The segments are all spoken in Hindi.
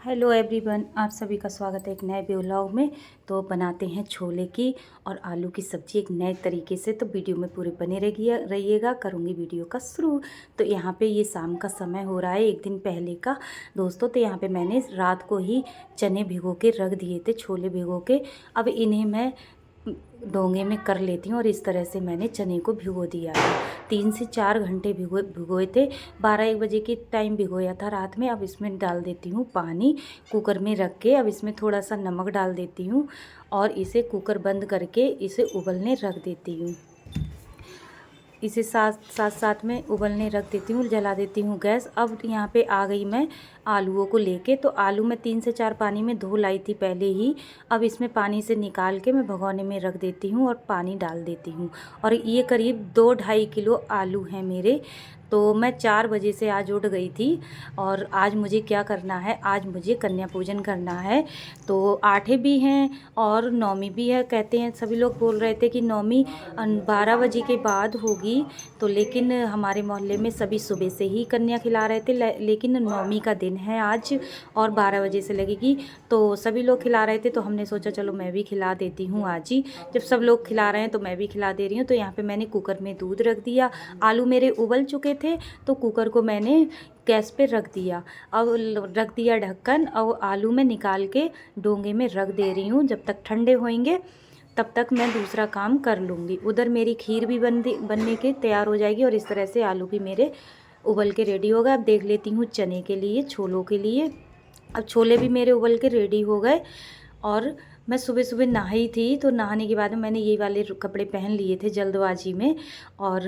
हेलो एवरीवन, आप सभी का स्वागत है एक नए व्लॉग में। तो बनाते हैं छोले की और आलू की सब्ज़ी एक नए तरीके से। तो वीडियो में पूरे बने रहिएगा। करूँगी वीडियो का शुरू। तो यहाँ पे ये शाम का समय हो रहा है, एक दिन पहले का दोस्तों। तो यहाँ पे मैंने रात को ही चने भिगो के रख दिए थे, छोले भिगो के। अब इन्हें मैं डोंगे में कर लेती हूँ और इस तरह से मैंने चने को भिगो दिया है। 3 से 4 घंटे भिगोए थे। 12-1 बजे के टाइम भिगोया था रात में। अब इसमें डाल देती हूँ पानी कुकर में रख के। अब इसमें थोड़ा सा नमक डाल देती हूँ और इसे कुकर बंद करके इसे उबलने रख देती हूँ। इसे साथ में उबलने रख देती हूँ, जला देती हूँ गैस। अब यहाँ पे आ गई मैं आलूओं को लेके। तो आलू मैं 3 से 4 पानी में धो लाई थी पहले ही। अब इसमें पानी से निकाल के मैं भगोने में रख देती हूँ और पानी डाल देती हूँ। और ये करीब 2-2.5 किलो आलू हैं मेरे। तो मैं 4 बजे से आज उठ गई थी और आज मुझे क्या करना है, आज मुझे कन्या पूजन करना है। तो 8 भी हैं और 9वीं भी है। कहते हैं सभी लोग बोल रहे थे कि 9वीं 12 बजे के बाद होगी। तो लेकिन हमारे मोहल्ले में सभी सुबह से ही कन्या खिला रहे थे, लेकिन 9वीं का दिन है आज और 12 बजे से लगेगी। तो सभी लोग खिला रहे थे तो हमने सोचा चलो मैं भी खिला देती हूँ आज ही। जब सब लोग खिला रहे हैं तो मैं भी खिला दे रही हूँ। तो यहाँ पे मैंने कुकर में दूध रख दिया। आलू मेरे उबल चुके थे तो कुकर को मैंने गैस पे रख दिया। अब रख दिया ढक्कन और आलू में निकाल के डोंगे में रख दे रही हूँ। जब तक ठंडे होंगे तब तक मैं दूसरा काम कर लूँगी। उधर मेरी खीर भी बनने के तैयार हो जाएगी और इस तरह से आलू भी मेरे उबल के रेडी होगा। अब देख लेती हूँ चने के लिए, छोलों के लिए। अब छोले भी मेरे उबल के रेडी हो गए और मैं सुबह सुबह नहाई थी। तो नहाने के बाद में मैंने ये वाले कपड़े पहन लिए थे जल्दबाजी में और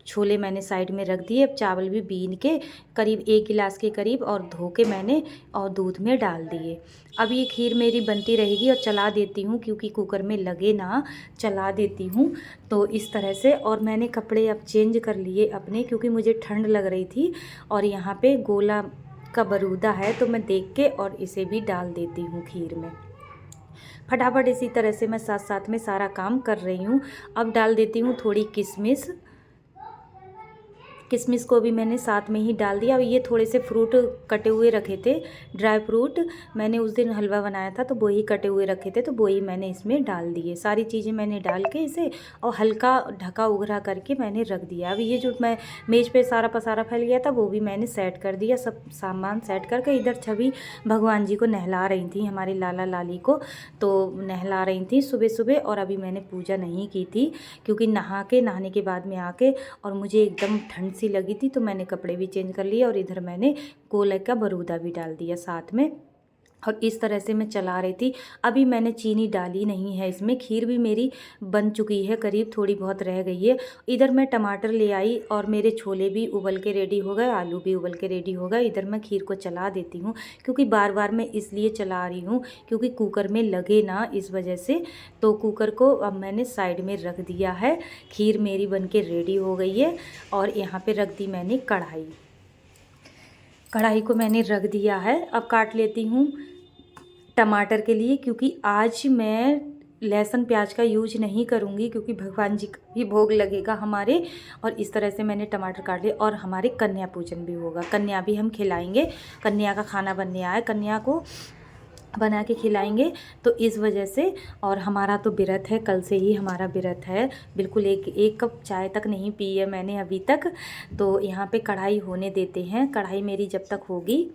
छोले मैंने साइड में रख दिए। अब चावल भी बीन के करीब 1 गिलास के करीब और धो के मैंने और दूध में डाल दिए। अब ये खीर मेरी बनती रहेगी और चला देती हूँ क्योंकि कुकर में लगे ना, चला देती हूँ। तो इस तरह से। और मैंने कपड़े अब चेंज कर लिए अपने क्योंकि मुझे ठंड लग रही थी। और यहाँ पे गोला का बरूदा है तो मैं देख के और इसे भी डाल देती हूँ खीर में। फटाफट इसी तरह से मैं साथ साथ में सारा काम कर रही हूँ। अब डाल देती हूँ थोड़ी किशमिश। किशमिश को भी मैंने साथ में ही डाल दिया। और ये थोड़े से फ्रूट कटे हुए रखे थे, ड्राई फ्रूट। मैंने उस दिन हलवा बनाया था तो वही कटे हुए रखे थे तो वही मैंने इसमें डाल दिए। सारी चीज़ें मैंने डाल के इसे और हल्का ढका उघरा करके मैंने रख दिया। अब ये जो मैं मेज पे सारा पसारा फैल गया था वो भी मैंने सेट कर दिया। सब सामान सेट करके इधर छवि भगवान जी को नहला रही थी, हमारी लाला लाली को तो नहला रही थी सुबह सुबह। और अभी मैंने पूजा नहीं की थी क्योंकि नहाने के बाद में आके और मुझे एकदम ठंड सी लगी थी तो मैंने कपड़े भी चेंज कर लिए। और इधर मैंने गोले का बरूदा भी डाल दिया साथ में और इस तरह से मैं चला रही थी। अभी मैंने चीनी डाली नहीं है इसमें। खीर भी मेरी बन चुकी है, करीब थोड़ी बहुत रह गई है। इधर मैं टमाटर ले आई और मेरे छोले भी उबल के रेडी हो गए, आलू भी उबल के रेडी हो गए। इधर मैं खीर को चला देती हूँ क्योंकि बार बार मैं इसलिए चला रही हूँ क्योंकि कुकर में लगे ना, इस वजह से। तो कुकर को अब मैंने साइड में रख दिया है। खीर मेरी बन के रेडी हो गई है और यहाँ पर रख दी मैंने कढ़ाई। कढ़ाई को मैंने रख दिया है। अब काट लेती हूँ टमाटर के लिए क्योंकि आज मैं लहसुन प्याज का यूज नहीं करूँगी क्योंकि भगवान जी का भी भोग लगेगा हमारे। और इस तरह से मैंने टमाटर काट लिए और हमारे कन्या पूजन भी होगा, कन्या भी हम खिलाएंगे। कन्या का खाना बनने आया, कन्या को बना के खिलाएंगे तो इस वजह से। और हमारा तो व्रत है, कल से ही हमारा व्रत है। बिल्कुल एक कप चाय तक नहीं पी है मैंने अभी तक। तो यहाँ पे कढ़ाई होने देते हैं। कढ़ाई मेरी जब तक होगी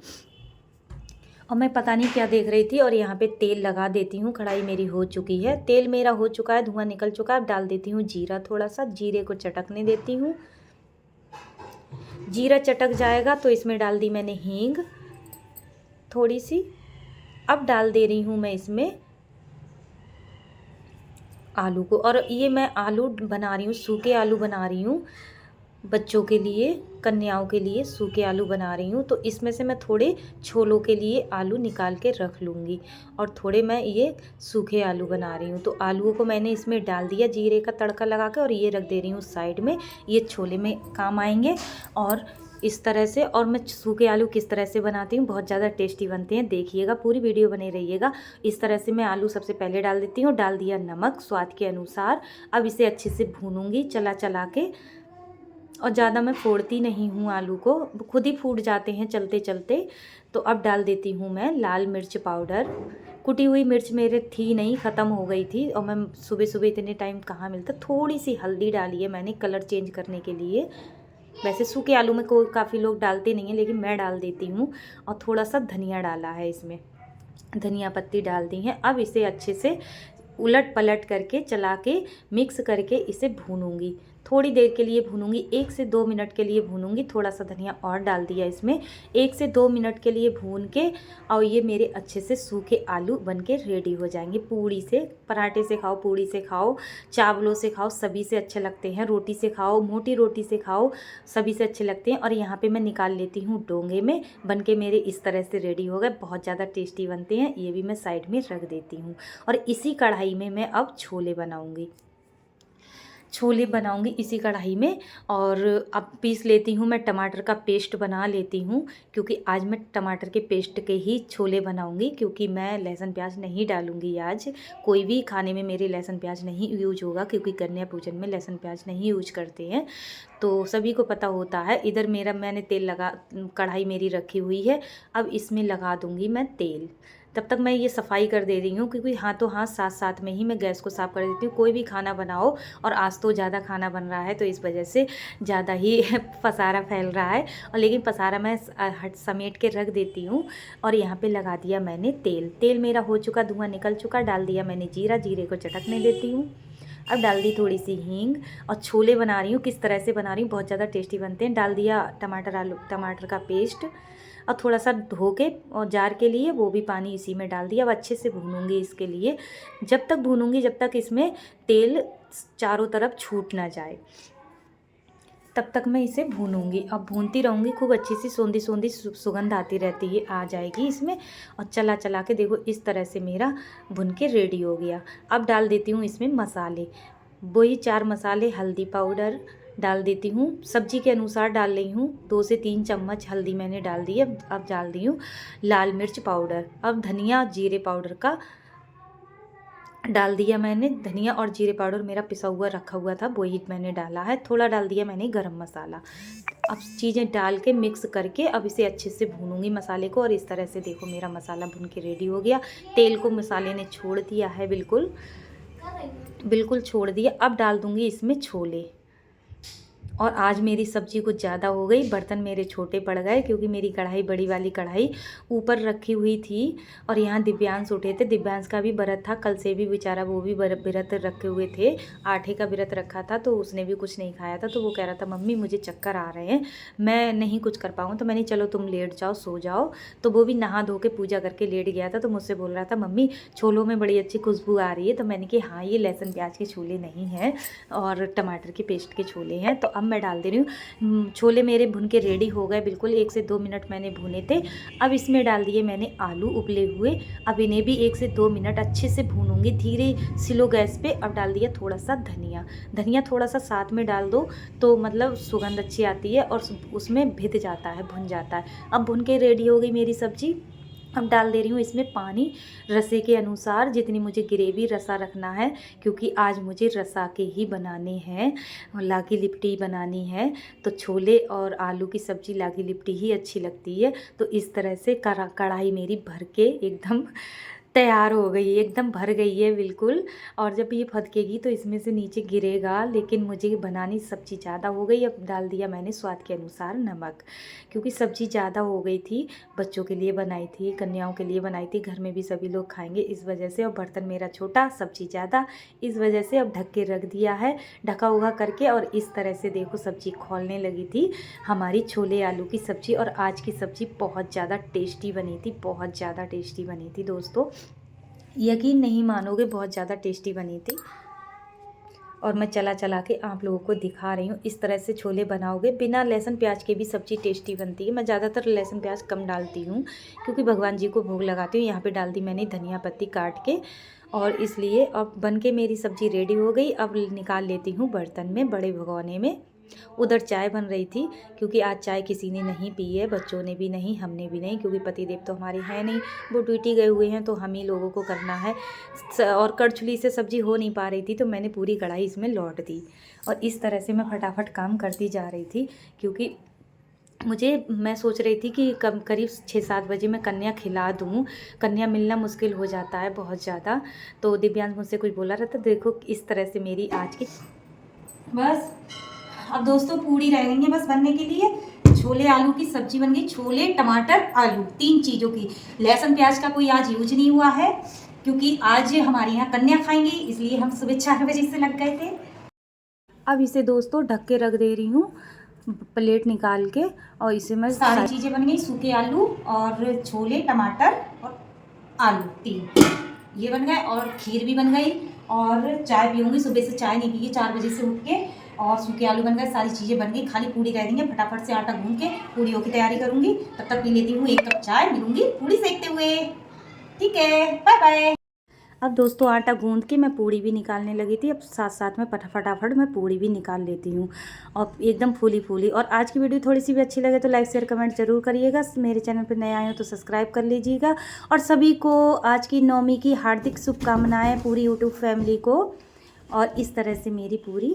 और मैं पता नहीं क्या देख रही थी। और यहाँ पे तेल लगा देती हूँ। कढ़ाई मेरी हो चुकी है, तेल मेरा हो चुका है, धुआं निकल चुका है। अब डाल देती हूँ जीरा, थोड़ा सा जीरे को चटकने देती हूँ। जीरा चटक जाएगा तो इसमें डाल दी मैंने हींग थोड़ी सी। अब डाल दे रही हूँ मैं इसमें आलू को। और ये मैं आलू बना रही हूँ, सूखे आलू बना रही हूँ बच्चों के लिए, कन्याओं के लिए सूखे आलू बना रही हूँ। तो इसमें से मैं थोड़े छोलों के लिए आलू निकाल के रख लूँगी और थोड़े मैं ये सूखे आलू बना रही हूँ। तो आलूओं को मैंने इसमें डाल दिया जीरे का तड़का लगा के और ये रख दे रही हूँ साइड में। ये छोले में काम आएंगे और इस तरह से। और मैं सूखे आलू किस तरह से बनाती हूँ, बहुत ज़्यादा टेस्टी बनते हैं, देखिएगा, पूरी वीडियो बने रहिएगा। इस तरह से मैं आलू सबसे पहले डाल देती हूँ। डाल दिया नमक स्वाद के अनुसार। अब इसे अच्छे से भूनूंगी चला चला के। और ज़्यादा मैं फोड़ती नहीं हूँ आलू को, खुद ही फूट जाते हैं चलते चलते। तो अब डाल देती हूँ मैं लाल मिर्च पाउडर। कुटी हुई मिर्च मेरे थी नहीं, ख़त्म हो गई थी और मैं सुबह सुबह इतने टाइम कहाँ मिलता। थोड़ी सी हल्दी डाली है मैंने कलर चेंज करने के लिए। वैसे सूखे आलू में कोई काफ़ी लोग डालते नहीं हैं, लेकिन मैं डाल देती हूँ। और थोड़ा सा धनिया डाला है इसमें, धनिया पत्ती डाल दी है। अब इसे अच्छे से उलट पलट करके चला के मिक्स करके इसे भूनूंगी। थोड़ी देर के लिए भूनूंगी, 1 से 2 मिनट के लिए भूनूंगी। थोड़ा सा धनिया और डाल दिया इसमें। 1 से 2 मिनट के लिए भून के और ये मेरे अच्छे से सूखे आलू बन के रेडी हो जाएंगे। पूड़ी से, पराठे से खाओ, पूड़ी से खाओ, चावलों से खाओ, सभी से अच्छे लगते हैं। रोटी से खाओ, मोटी रोटी से खाओ, सभी से अच्छे लगते हैं। और यहाँ पे मैं निकाल लेती हूँ डोंगे में। बन के मेरे इस तरह से रेडी हो गए, बहुत ज़्यादा टेस्टी बनते हैं। ये भी मैं साइड में रख देती हूँ। और इसी कढ़ाई में मैं अब छोले बनाऊँगी, छोले बनाऊंगी इसी कढ़ाई में। और अब पीस लेती हूँ मैं, टमाटर का पेस्ट बना लेती हूँ, क्योंकि आज मैं टमाटर के पेस्ट के ही छोले बनाऊंगी। क्योंकि मैं लहसुन प्याज नहीं डालूंगी आज, कोई भी खाने में मेरे लहसुन प्याज नहीं यूज होगा, क्योंकि कन्या पूजन में लहसुन प्याज नहीं यूज करते हैं, तो सभी को पता होता है। इधर मेरा मैंने तेल लगा, कढ़ाई मेरी रखी हुई है। अब इसमें लगा दूँगी मैं तेल। तब तक मैं ये सफाई कर दे रही हूँ, क्योंकि हाथों हाथ साथ साथ में ही मैं गैस को साफ़ कर देती हूँ। कोई भी खाना बनाओ, और आज तो ज़्यादा खाना बन रहा है तो इस वजह से ज़्यादा ही पसारा फैल रहा है। और लेकिन पसारा मैं हट समेट के रख देती हूँ। और यहाँ पे लगा दिया मैंने तेल। तेल मेरा हो चुका, धुआं निकल चुका। डाल दिया मैंने जीरा, जीरे को चटकने देती हूँ। अब डाल दी थोड़ी सी हींग। और छोले बना रही हूँ, किस तरह से बना रही हूँ, बहुत ज़्यादा टेस्टी बनते हैं। डाल दिया टमाटर का पेस्ट, और थोड़ा सा धो के और जार के लिए वो भी पानी इसी में डाल दिया। अब अच्छे से भूनूंगी इसके लिए, जब तक भूनूंगी जब तक इसमें तेल चारों तरफ छूट ना जाए, तब तक मैं इसे भूनूंगी। अब भूनती रहूँगी, खूब अच्छी सी सोंधी सोंधी सुगंध आती रहती है, आ जाएगी इसमें। और चला चला के देखो इस तरह से मेरा भुन के रेडी हो गया। अब डाल देती हूँ इसमें मसाले, वही 4 मसाले। हल्दी पाउडर डाल देती हूँ, सब्जी के अनुसार डाल रही हूँ। 2 से 3 चम्मच हल्दी मैंने डाल दी है। अब डाल दी हूँ लाल मिर्च पाउडर। अब धनिया जीरे पाउडर का डाल दिया मैंने। धनिया और जीरे पाउडर मेरा पिसा हुआ रखा हुआ था, वही मैंने डाला है। थोड़ा डाल दिया मैंने गरम मसाला। अब चीज़ें डाल के मिक्स करके अब इसे अच्छे से भूनूंगी मसाले को। और इस तरह से देखो मेरा मसाला भून के रेडी हो गया। तेल को मसाले ने छोड़ दिया है, बिल्कुल बिल्कुल छोड़ दिया। अब डाल दूँगी इसमें छोले। और आज मेरी सब्ज़ी कुछ ज़्यादा हो गई, बर्तन मेरे छोटे पड़ गए, क्योंकि मेरी कढ़ाई, बड़ी वाली कढ़ाई ऊपर रखी हुई थी। और यहाँ दिव्यांश उठे थे, दिव्यांश का भी व्रत था, कल से भी बेचारा वो भी व्रत रखे हुए थे। आठे का व्रत रखा था, तो उसने भी कुछ नहीं खाया था। तो वो कह रहा था मम्मी मुझे चक्कर आ रहे हैं, मैं नहीं कुछ कर पाऊँ। तो मैंने चलो तुम लेट जाओ, सो जाओ। तो वो भी नहा धो के पूजा करके लेट गया था। तो मुझसे बोल रहा था मम्मी छोलों में बड़ी अच्छी खुशबू आ रही है। तो मैंने कहा हाँ, ये लहसुन प्याज के छोले नहीं हैं और टमाटर के पेस्ट के छोले हैं। तो अब मैं डाल दे रही हूँ। छोले मेरे भुन के रेडी हो गए, बिल्कुल 1 से 2 मिनट मैंने भुने थे। अब इसमें डाल दिए मैंने आलू उबले हुए। अब इन्हें भी 1 से 2 मिनट अच्छे से भूनूंगी, धीरे स्लो गैस पे। अब डाल दिया थोड़ा सा धनिया, धनिया थोड़ा सा साथ में डाल दो तो मतलब सुगंध अच्छी आती है और उसमें भिद जाता है, भुन जाता है। अब भुन के रेडी हो गई मेरी सब्जी। अब डाल दे रही हूँ इसमें पानी, रसे के अनुसार, जितनी मुझे ग्रेवी रसा रखना है, क्योंकि आज मुझे रसा के ही बनाने हैं, लागी लिपटी बनानी है। तो छोले और आलू की सब्ज़ी लागी लिपटी ही अच्छी लगती है। तो इस तरह से कढ़ाई मेरी भर के एकदम तैयार हो गई, एकदम भर गई है बिल्कुल। और जब ये फदकेगी तो इसमें से नीचे गिरेगा, लेकिन मुझे बनानी सब्ज़ी ज़्यादा हो गई। अब डाल दिया मैंने स्वाद के अनुसार नमक, क्योंकि सब्ज़ी ज़्यादा हो गई थी। बच्चों के लिए बनाई थी, कन्याओं के लिए बनाई थी, घर में भी सभी लोग खाएंगे इस वजह से। और बर्तन मेरा छोटा, सब्ज़ी ज़्यादा, इस वजह से अब ढक के रख दिया है, ढका उगा करके। और इस तरह से देखो सब्ज़ी खौलने लगी थी हमारी छोले आलू की सब्ज़ी। और आज की सब्ज़ी बहुत ज़्यादा टेस्टी बनी थी, बहुत ज़्यादा टेस्टी बनी थी दोस्तों, यकीन नहीं मानोगे, बहुत ज़्यादा टेस्टी बनी थी। और मैं चला चला के आप लोगों को दिखा रही हूँ। इस तरह से छोले बनाओगे, बिना लहसुन प्याज के भी सब्ज़ी टेस्टी बनती है। मैं ज़्यादातर लहसुन प्याज कम डालती हूँ, क्योंकि भगवान जी को भोग लगाती हूँ। यहाँ पे डाल दी मैंने धनिया पत्ती काट के, और इसलिए अब बन के मेरी सब्ज़ी रेडी हो गई। अब निकाल लेती हूँ बर्तन में, बड़े भगोने में। उधर चाय बन रही थी, क्योंकि आज चाय किसी ने नहीं पी है, बच्चों ने भी नहीं, हमने भी नहीं, क्योंकि पतिदेव तो हमारे हैं नहीं, वो ड्यूटी गए हुए हैं, तो हम ही लोगों को करना है। और कड़छुली से सब्ज़ी हो नहीं पा रही थी, तो मैंने पूरी कढ़ाई इसमें लौट दी और इस तरह से मैं फटाफट काम करती जा रही थी, क्योंकि मैं सोच रही थी कि करीब 6-7 बजे मैं कन्या खिला दूँ। कन्या मिलना मुश्किल हो जाता है बहुत ज़्यादा। तो दिव्यांश मुझसे कुछ बोला रहा था, देखो इस तरह से मेरी आज की बस अब दोस्तों पूड़ी रह गई है बस बनने के लिए। छोले आलू की सब्जी बन गई, छोले टमाटर आलू 3 चीज़ों की। लहसुन प्याज का कोई आज यूज नहीं हुआ है, क्योंकि आज हमारे यहाँ कन्या खाएंगी, इसलिए हम सुबह 4 बजे से लग गए थे। अब इसे दोस्तों ढक के रख दे रही हूँ प्लेट निकाल के, और इसे मैं सारी चीज़ें बन गई, सूखे आलू और छोले टमाटर और आलू 3 ये बन गए, और खीर भी बन गई, और चाय पीऊँगी। सुबह से चाय नहीं पी, 4 बजे से उठ के, और सूखे आलू बन गए, सारी चीज़ें बन गई, खाली पूड़ी रह गई है। फटाफट से आटा गूंद के पूड़ियों की तैयारी करूँगी, तब तक पी लेती हूँ 1 कप चाय, मिलूँगी पूड़ी सेकते हुए। ठीक है, बाय बाय। अब दोस्तों आटा गूंद के मैं पूड़ी भी निकालने लगी थी, अब साथ साथ में फटाफट मैं पूड़ी भी निकाल लेती हूँ, और एकदम फूली फूली। और आज की वीडियो थोड़ी सी भी अच्छी लगे तो लाइक शेयर कमेंट जरूर करिएगा। मेरे चैनल पर नए आए हो तो सब्सक्राइब कर लीजिएगा, और सभी को आज की नवमी की हार्दिक शुभकामनाएं, पूरी यूट्यूब फैमिली को। और इस तरह से मेरी पूरी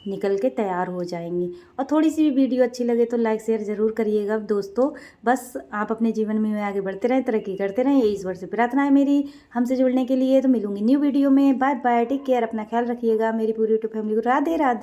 निकल के तैयार हो जाएंगी। और थोड़ी सी भी वीडियो अच्छी लगे तो लाइक शेयर ज़रूर करिएगा दोस्तों। बस आप अपने जीवन में आगे बढ़ते रहें, तरक्की करते रहें, यही ईश्वर से प्रार्थना है मेरी हमसे जुड़ने के लिए। तो मिलूंगी न्यू वीडियो में, बाय बाय, टेक केयर, अपना ख्याल रखिएगा। मेरी पूरी यूट्यूब फैमिली को राधे राधे।